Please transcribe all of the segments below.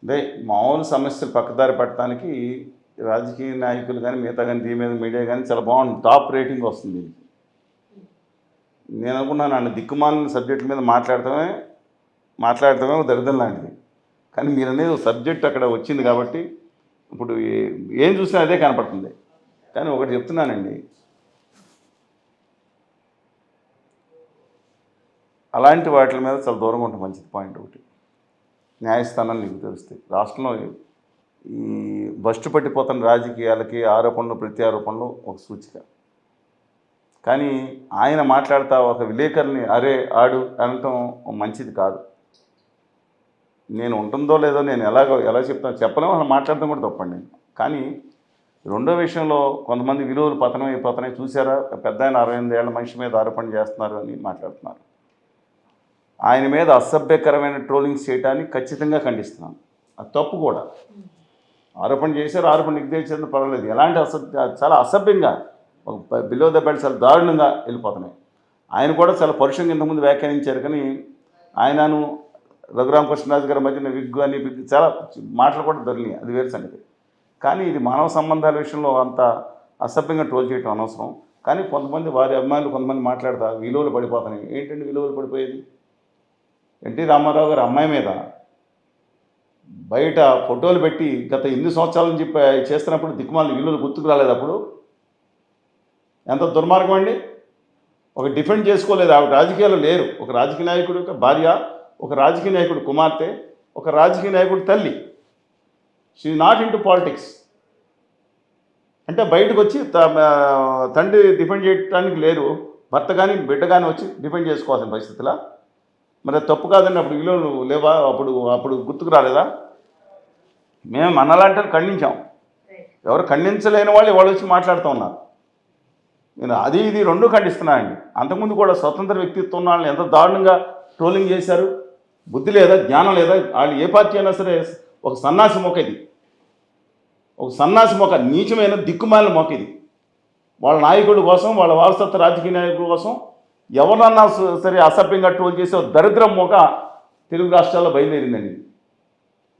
అదే మామూలు సమస్యలు పక్కదారి పెట్టడానికి రాజకీయ నాయకులు కానీ మిగతా కానీ దీని మీద మీడియా కానీ చాలా బాగుంది, టాప్ రేటింగ్ వస్తుంది దీనికి. నేను అనుకున్నాను అన్న దిక్కుమాలిన సబ్జెక్టుల మీద మాట్లాడటమే ఒక దరిద్రం లాంటిది. కానీ మీరు అనేది ఒక సబ్జెక్ట్ అక్కడ వచ్చింది కాబట్టి ఇప్పుడు ఏం చూసినా అదే కనపడుతుంది. కానీ ఒకటి చెప్తున్నానండి, అలాంటి వాటి మీద చాలా దూరంగా ఉంటుంది మంచిది. పాయింట్ ఒకటి, న్యాయస్థానాలు నీకు తెలుస్తాయి. రాష్ట్రంలో ఈ బస్టు పట్టిపోతున్న రాజకీయాలకి ఆరోపణలు ప్రత్యారోపణలు ఒక సూచిక. కానీ ఆయన మాట్లాడుతూ ఒక విలేకరుని అరే ఆడు అనటం మంచిది కాదు. నేను ఉంటుందో లేదో నేను ఎలా చెప్తాను చెప్పలేము, అలా మాట్లాడటం కూడా తప్పండి. కానీ రెండో విషయంలో కొంతమంది విలువలు పతనం అయిపోతున్నాయి చూసారా, పెద్ద ఆయన 68 ఏళ్ల మనిషి మీద ఆరోపణ చేస్తున్నారు అని మాట్లాడుతున్నారు. ఆయన మీద అసభ్యకరమైన ట్రోలింగ్స్ చేయడాన్ని ఖచ్చితంగా ఖండిస్తున్నాను. అది తప్పు కూడా. ఆరోపణ చేశారు, ఆరోపణ నిర్దేశించడం పర్వాలేదు. ఎలాంటి చాలా అసభ్యంగా ఒక బిలో ద బెల్ట్ చాలా దారుణంగా వెళ్ళిపోతున్నాయి. ఆయన కూడా చాలా పరుషంగా ఇంతకుముందు వ్యాఖ్యానించారు. కానీ ఆయనను రఘురామకృష్ణరాజు గారి మధ్యన విగ్గు అని చాలా మాటలు కూడా దొరికినాయి, అది వేరు సంగతి. కానీ ఇది మానవ సంబంధాల విషయంలో అంత అసభ్యంగా ట్రోల్ చేయడం అనవసరం. కానీ కొంతమంది వారి అభిమానులు కొంతమంది మాట్లాడతా విలువలు పడిపోతున్నాయి. ఏంటంటే విలువలు పడిపోయేది? ఎన్టీ రామారావు గారి అమ్మాయి మీద బయట ఫోటోలు పెట్టి గత 8 సంవత్సరాల నుంచి చేస్తున్నప్పుడు దిక్కుమాల విలువలు గుర్తుకు రాలేదు. అప్పుడు ఎంత దుర్మార్గం అండి. ఒక డిఫెండ్ చేసుకోలేదు, ఆవిడ రాజకీయాల్లో లేరు. ఒక రాజకీయ నాయకుడు యొక్క భార్య, ఒక రాజకీయ నాయకుడు కుమార్తె, ఒక రాజకీయ నాయకుడు తల్లి. She not in to politics. అంటే బయటకు వచ్చి తండ్రి డిఫెండ్ చేయడానికి లేరు, భర్త కానీ బిడ్డ కానీ వచ్చి డిఫెండ్ చేసుకోవాల్సిన పరిస్థితిలా. మరి తప్పు కాదండి. అప్పుడు విలువలు లేవా? అప్పుడు గుర్తుకు రాలేదా? మేము మనలాంటి ఖండించాం. ఎవరు ఖండించలేని వాళ్ళు వచ్చి మాట్లాడుతూ ఉన్నారు. నేను అది ఇది రెండు ఖండిస్తున్నానండి. అంతకుముందు కూడా స్వతంత్ర వ్యక్తిత్వం ఉన్న వాళ్ళని ఎంత దారుణంగా ట్రోలింగ్ చేశారు. బుద్ధి లేదా, జ్ఞానం లేదా? వాళ్ళు ఏ పార్టీ అయినా సరే ఒక సన్నాసి మొక్క ఇది, ఒక సన్నాసి మొక్క, నీచమైన దిక్కుమాలిన మొక్క ఇది. వాళ్ళ నాయకుడి కోసం, వాళ్ళ వారసత్వ రాజకీయ నాయకుల కోసం ఎవరన్నా సరే అసభ్యంగా ట్రోల్ చేసే దరిద్రం మొక్క తెలుగు రాష్ట్రాల్లో బయలుదేరిందండి.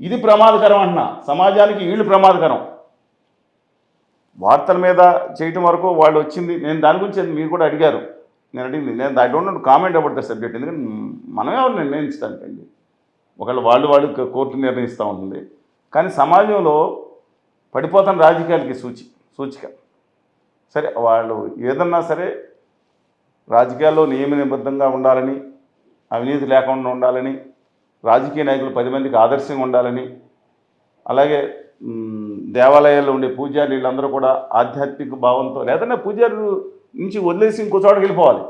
ఇది ప్రమాదకరం అంటున్నా. సమాజానికి వీళ్ళు ప్రమాదకరం. వార్తల మీద చేయటం వరకు వాళ్ళు వచ్చింది. నేను దాని గురించి మీరు కూడా అడిగారు, నేను అడిగింది. నేను I don't know comment about the subject. ఎందుకంటే మనమే ఎవరు నిర్ణయించడానికండి. ఒకళ్ళు వాళ్ళు కోర్టు నిర్ణయిస్తూ ఉంటుంది. కానీ సమాజంలో పడిపోతున్న రాజకీయాలకి సూచిక. సరే, వాళ్ళు ఏదన్నా సరే రాజకీయాల్లో నియమ నిబద్ధంగా ఉండాలని, అవినీతి లేకుండా ఉండాలని, రాజకీయ నాయకులు 10 మందికి ఆదర్శంగా ఉండాలని, అలాగే దేవాలయాల్లో ఉండే పూజారి వీళ్ళందరూ కూడా ఆధ్యాత్మిక భావంతో, లేదన్నా పూజారి నుంచి వదిలేసి ఇంకో చోటకి వెళ్ళిపోవాలి.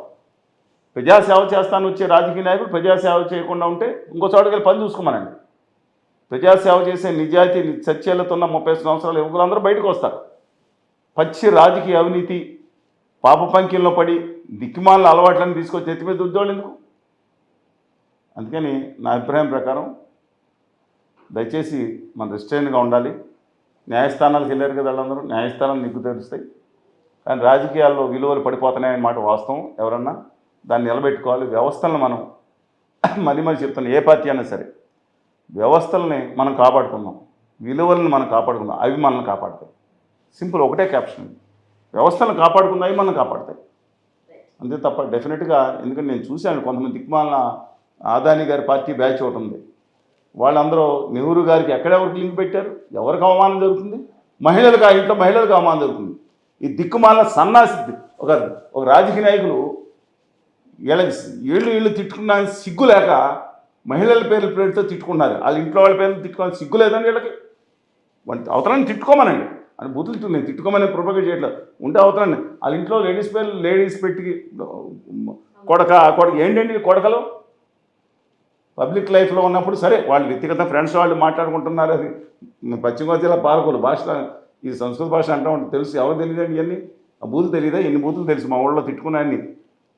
ప్రజాసేవ చేస్తాను వచ్చే రాజకీయ నాయకులు ప్రజాసేవ చేయకుండా ఉంటే ఇంకో చోటకి వెళ్ళి పని చూసుకోమనండి. ప్రజాసేవ చేసే నిజాయితీ సత్యాలతో ఉన్న 30 సంవత్సరాల యువకులందరూ బయటకు వస్తారు. పచ్చి రాజకీయ అవినీతి పాప పంక్యంలో పడి దిక్కుమాల అలవాట్లను తీసుకొచ్చి ఎత్తి మీద ఉద్యోగులు ఎందుకు? అందుకని నా అభిప్రాయం ప్రకారం దయచేసి మనం రెస్ట్రైన్గా ఉండాలి. న్యాయస్థానాలకు వెళ్ళారు కదా వాళ్ళందరూ, న్యాయస్థానాలు నిగ్గు తెరుస్తాయి. కానీ రాజకీయాల్లో విలువలు పడిపోతున్నాయనే మాట వాస్తవం. ఎవరన్నా దాన్ని నిలబెట్టుకోవాలి. వ్యవస్థలను మనం మళ్ళీ చెప్తున్నాం, ఏ పార్టీ అయినా సరే వ్యవస్థలని మనం కాపాడుకుందాం, విలువలను మనం కాపాడుకుందాం, అవి మనల్ని కాపాడుతాయి. సింపుల్, ఒకటే క్యాప్షన్. వ్యవస్థలను కాపాడుకుందాం, అవి మనల్ని కాపాడుతాయి. అంతే తప్ప డెఫినెట్గా. ఎందుకంటే నేను చూశాను కొంతమంది దిక్కుమాలిన ఆదాని గారి పార్టీ బ్యాచ్ ఒకటి ఉంది. వాళ్ళందరూ నెహ్రూ గారికి ఎక్కడెవరికి లింక్ పెట్టారు, ఎవరికి అవమానం జరుగుతుంది? మహిళలకు, ఆ ఇంట్లో మహిళలకు అవమానం జరుగుతుంది. ఈ దిక్కుమాలిన సన్నాసి ఒక రాజకీయ నాయకులు వీళ్ళు తిట్టుకున్న సిగ్గు లేక మహిళల పేరుతో తిట్టుకున్నారు. వాళ్ళ ఇంట్లో వాళ్ళ పేర్లు తిట్టుకోవాలని సిగ్గు లేదండి వీళ్ళకి. అవతరాన్ని తిట్టుకోమనండి అని బూతులు నేను తిట్టుకోమని ప్రొపగేట్ చేయట్లేదు. ఉంటే అవతరాన్ని వాళ్ళ ఇంట్లో లేడీస్ పెట్టి కొడక ఏంటండి కొడకలు? పబ్లిక్ లైఫ్లో ఉన్నప్పుడు సరే, వాళ్ళు వ్యక్తిగత ఫ్రెండ్స్ వాళ్ళు మాట్లాడుకుంటున్నారు. అది పశ్చిమ గోదావరి జిల్లా పాలకులు భాష, ఈ సంస్కృత భాష అంటూ ఉంటుంది. తెలుసు, ఎవరు తెలియదండి ఇవన్నీ? ఆ బూతులు తెలియదా? ఎన్ని బూతులు తెలుసు మా ఊళ్ళో తిట్టుకున్నాయన్ని.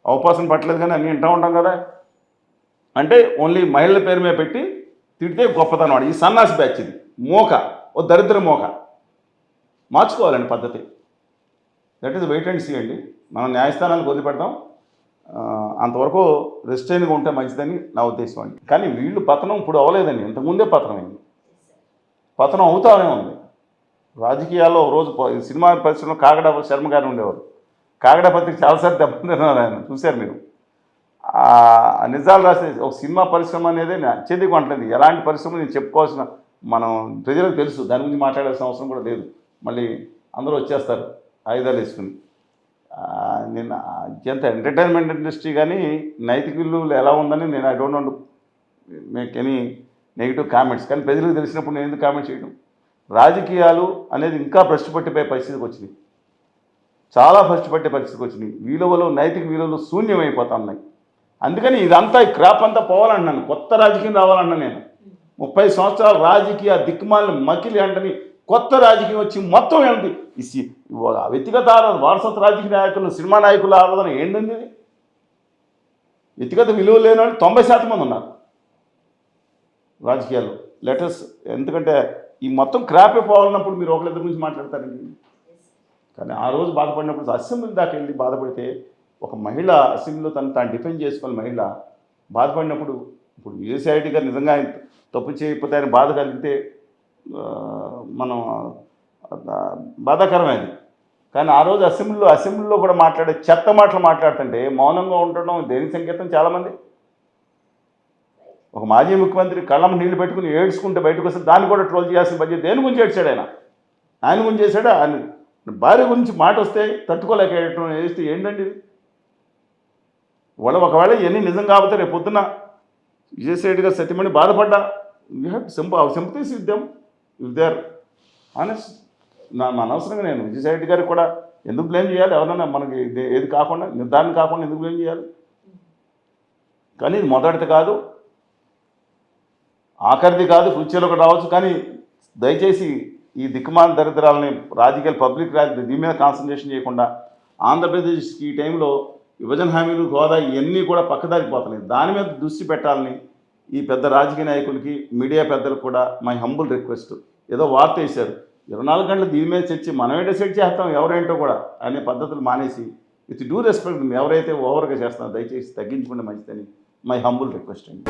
అవకాశం పట్టలేదు కానీ అన్నీ వింటూ ఉంటాం కదా. అంటే ఓన్లీ మహిళల పేరు మీద పెట్టి తిడితే గొప్పతనం. ఈ సన్నాసి బ్యాచ్ ఇది మోక, ఓ దరిద్ర మోక. మార్చుకోవాలండి పద్ధతి. That is wait and see అండి. మనం న్యాయస్థానాలకు వదిలిపెడతాం. అంతవరకు రెస్ట్రైన్గా ఉంటే మంచిదని నా ఉద్దేశం అండి. కానీ వీళ్ళు పతనం ఇప్పుడు అవ్వలేదండి, ఇంతకుముందే పతనం అయింది. పతనం అవుతానే ఉంది. రాజకీయాల్లో ఒక రోజు ఈ సినిమా పరిశ్రమలో కాగడ శర్మ గారు ఉండేవారు. కాగడ పత్రిక చాలాసార్లు దెబ్బతిన్నారు ఆయన, చూశారు మీరు. నిజాలు రాసే ఒక సినిమా పరిశ్రమ అనేది అత్యధికం అంటలేదు. ఎలాంటి పరిశ్రమ నేను చెప్పుకోవాల్సిన మనం ప్రజలకు తెలుసు, దాని గురించి మాట్లాడాల్సిన అవసరం కూడా లేదు. మళ్ళీ అందరూ వచ్చేస్తారు ఆయుధాలు వేసుకుని. నేను అత్యంత ఎంటర్టైన్మెంట్ ఇండస్ట్రీ కానీ నైతిక విలువలు ఎలా ఉందని నేను I don't want make any negative comments. కానీ ప్రజలకు తెలిసినప్పుడు నేను ఎందుకు కామెంట్ చేయడం? రాజకీయాలు అనేది ఇంకా భ్రష్టు పట్టిపోయే పరిస్థితికి వచ్చినాయి, చాలా భ్రష్టు పట్టే పరిస్థితికి వచ్చినాయి. విలువలు, నైతిక విలువలు శూన్యమైపోతా ఉన్నాయి. అందుకని ఇదంతా ఈ క్రాప్ అంతా పోవాలంటున్నాను, కొత్త రాజకీయం రావాలన్నా. నేను 30 సంవత్సరాల రాజకీయ దిక్కుమాలని మకిలి అంటని కొత్త రాజకీయం వచ్చి మొత్తం ఏంటి వ్యక్తిగత ఆరాధన, వారసత్వ రాజకీయ నాయకులు, సినిమా నాయకుల ఆరాధన ఏంటండి? వ్యక్తిగత విలువలు లేని వాళ్ళు 90% మంది ఉన్నారు రాజకీయాల్లో. లెటర్స్ ఎందుకంటే ఈ మొత్తం క్రాపే పోవాలన్నప్పుడు మీరు ఒకళ్ళిద్దరి గురించి మాట్లాడతారండి. కానీ ఆ రోజు బాధపడినప్పుడు అసెంబ్లీ దాకా వెళ్ళి బాధపడితే ఒక మహిళ అసెంబ్లీలో తాను డిఫెండ్ చేసుకున్న మహిళ బాధపడినప్పుడు, ఇప్పుడు విజయసాయిరెడ్డి గారు నిజంగా ఆయన తప్పు చేయకపోతే ఆయన బాధ కలిగితే మనం బాధాకరమైంది. కానీ ఆ రోజు అసెంబ్లీలో కూడా మాట్లాడే చెత్త మాటలు మాట్లాడుతుంటే మౌనంగా ఉండడం దేని సంకేతం? చాలామంది ఒక మాజీ ముఖ్యమంత్రి కళ్ళం నీళ్లు పెట్టుకుని ఏడ్చుకుంటే బయటకు వస్తే దాన్ని కూడా ట్రోల్ చేయాల్సిన బడ్జెట్ దేని గురించి ఏడ్చాడు ఆయన గురించి చేశాడు. ఆయన భార్య గురించి మాట వస్తే తట్టుకోలేక వేస్తే ఏంటండి ఇది? ఒకవేళ ఇవన్నీ నిజం కాకపోతే రేపు పొద్దున్న విజయసాయిరెడ్డి గారు సత్యమణి బాధపడ్డా you have sympathies with them if they are honest. అనవసరంగా నేను విజయసాయిరెడ్డి గారికి కూడా ఎందుకు బ్లేమ్ చేయాలి? ఎవరన్నా మనకి ఏది కాకుండా నిర్ధారణ కాకుండా ఎందుకు బ్లేమ్ చేయాలి? కానీ ఇది మొదటిది కాదు, ఆఖరిది కాదు, ఫ్యూచర్లో కూడా రావచ్చు. కానీ దయచేసి ఈ దిక్కుమాల దరిద్రాలని రాజకీయాలు, పబ్లిక్ దీని మీద కాన్సన్ట్రేషన్ చేయకుండా ఆంధ్రప్రదేశ్కి ఈ టైంలో విభజన హామీలు, హోదా ఇవన్నీ కూడా పక్కదారిపోతున్నాయి. దాని మీద దృష్టి పెట్టాలని ఈ పెద్ద రాజకీయ నాయకులకి, మీడియా పెద్దలకు కూడా మై హంబుల్ రిక్వెస్ట్. ఏదో వార్త వేశారు, 24 గంటలు దీని మీద చర్చి మనమే డిసైడ్ చేస్తాం ఎవరేంటో కూడా అనే పద్ధతులు మానేసి విత్ డ్యూ రెస్పెక్ట్ ఎవరైతే ఓవర్గా చేస్తున్నారో దయచేసి తగ్గించుకుంటే మంచిదని మై హంబుల్ రిక్వెస్ట్ అండి.